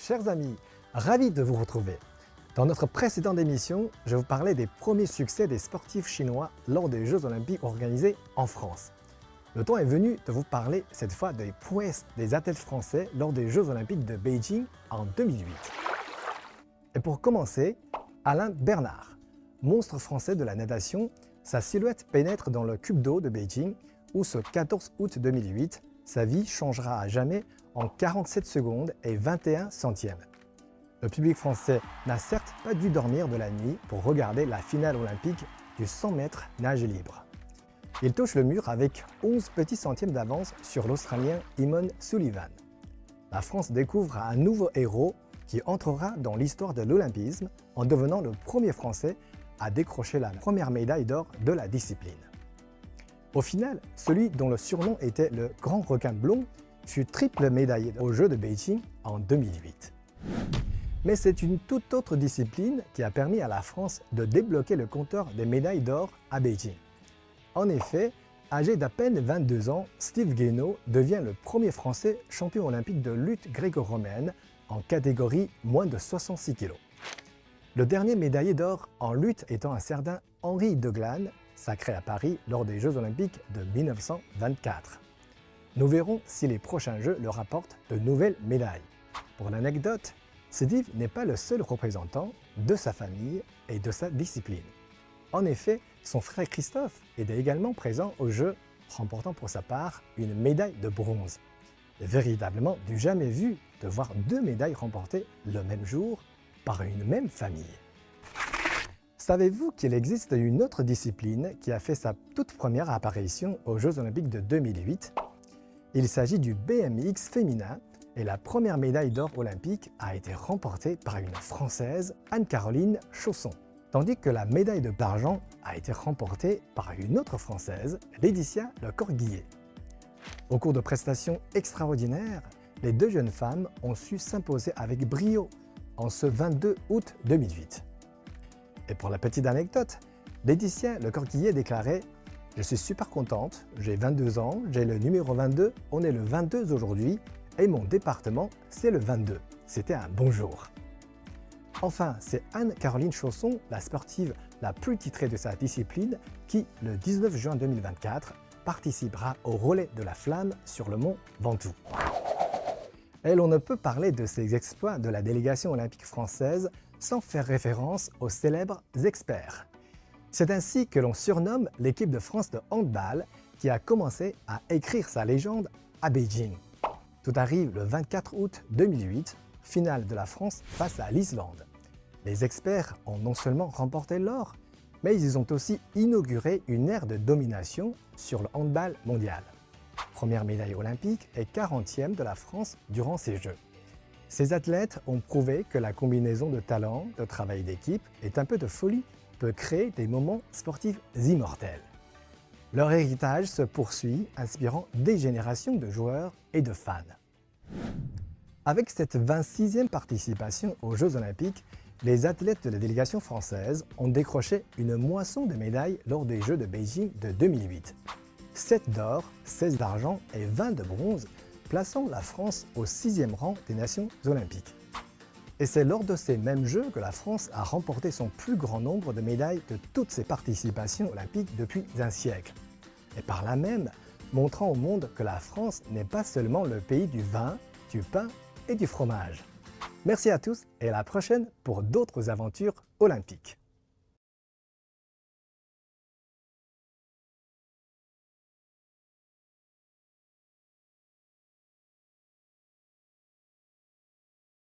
Chers amis, ravi de vous retrouver. Dans notre précédente émission, je vous parlais des premiers succès des sportifs chinois lors des Jeux Olympiques organisés en France. Le temps est venu de vous parler cette fois des prouesses des athlètes français lors des Jeux Olympiques de Beijing en 2008. Et pour commencer, Alain Bernard, monstre français de la natation, sa silhouette pénètre dans le cube d'eau de Beijing où ce 14 août 2008, sa vie changera à jamais en 47 secondes et 21 centièmes. Le public français n'a certes pas dû dormir de la nuit pour regarder la finale olympique du 100 mètres nage libre. Il touche le mur avec 11 petits centièmes d'avance sur l'Australien Eamon Sullivan. La France découvre un nouveau héros qui entrera dans l'histoire de l'olympisme en devenant le premier Français à décrocher la première médaille d'or de la discipline. Au final, celui dont le surnom était le Grand Requin Blond fut triple médaillé aux Jeux de Beijing en 2008. Mais c'est une toute autre discipline qui a permis à la France de débloquer le compteur des médailles d'or à Beijing. En effet, âgé d'à peine 22 ans, Steve Guénaud devient le premier Français champion olympique de lutte gréco-romaine en catégorie moins de 66 kg. Le dernier médaillé d'or en lutte étant un certain Henri Deglane, sacré à Paris lors des Jeux Olympiques de 1924. Nous verrons si les prochains Jeux leur apportent de nouvelles médailles. Pour l'anecdote, Steve n'est pas le seul représentant de sa famille et de sa discipline. En effet, son frère Christophe était également présent aux Jeux, remportant pour sa part une médaille de bronze. Véritablement du jamais vu de voir deux médailles remportées le même jour par une même famille. Savez-vous qu'il existe une autre discipline qui a fait sa toute première apparition aux Jeux Olympiques de 2008? Il s'agit du BMX féminin et la première médaille d'or olympique a été remportée par une Française, Anne-Caroline Chausson, tandis que la médaille d'argent a été remportée par une autre Française, Laetitia Lecorguillet. Au cours de prestations extraordinaires, les deux jeunes femmes ont su s'imposer avec brio en ce 22 août 2008. Et pour la petite anecdote, Laetitia Lecorguillet déclarait « Je suis super contente, j'ai 22 ans, j'ai le numéro 22, on est le 22 aujourd'hui, et mon département, c'est le 22. C'était un bon jour. » Enfin, c'est Anne-Caroline Chausson, la sportive la plus titrée de sa discipline, qui, le 19 juin 2024, participera au relais de la flamme sur le mont Ventoux. Et l'on ne peut parler de ces exploits de la délégation olympique française sans faire référence aux célèbres experts. C'est ainsi que l'on surnomme l'équipe de France de handball qui a commencé à écrire sa légende à Beijing. Tout arrive le 24 août 2008, finale de la France face à l'Islande. Les experts ont non seulement remporté l'or, mais ils ont aussi inauguré une ère de domination sur le handball mondial. Première médaille olympique et 40e de la France durant ces Jeux. Ces athlètes ont prouvé que la combinaison de talent, de travail d'équipe et un peu de folie peut créer des moments sportifs immortels. Leur héritage se poursuit, inspirant des générations de joueurs et de fans. Avec cette 26e participation aux Jeux Olympiques, les athlètes de la délégation française ont décroché une moisson de médailles lors des Jeux de Beijing de 2008. 7 d'or, 16 d'argent et 20 de bronze, plaçant la France au 6e rang des nations olympiques. Et c'est lors de ces mêmes Jeux que la France a remporté son plus grand nombre de médailles de toutes ses participations olympiques depuis un siècle. Et par là même, montrant au monde que la France n'est pas seulement le pays du vin, du pain et du fromage. Merci à tous et à la prochaine pour d'autres aventures olympiques.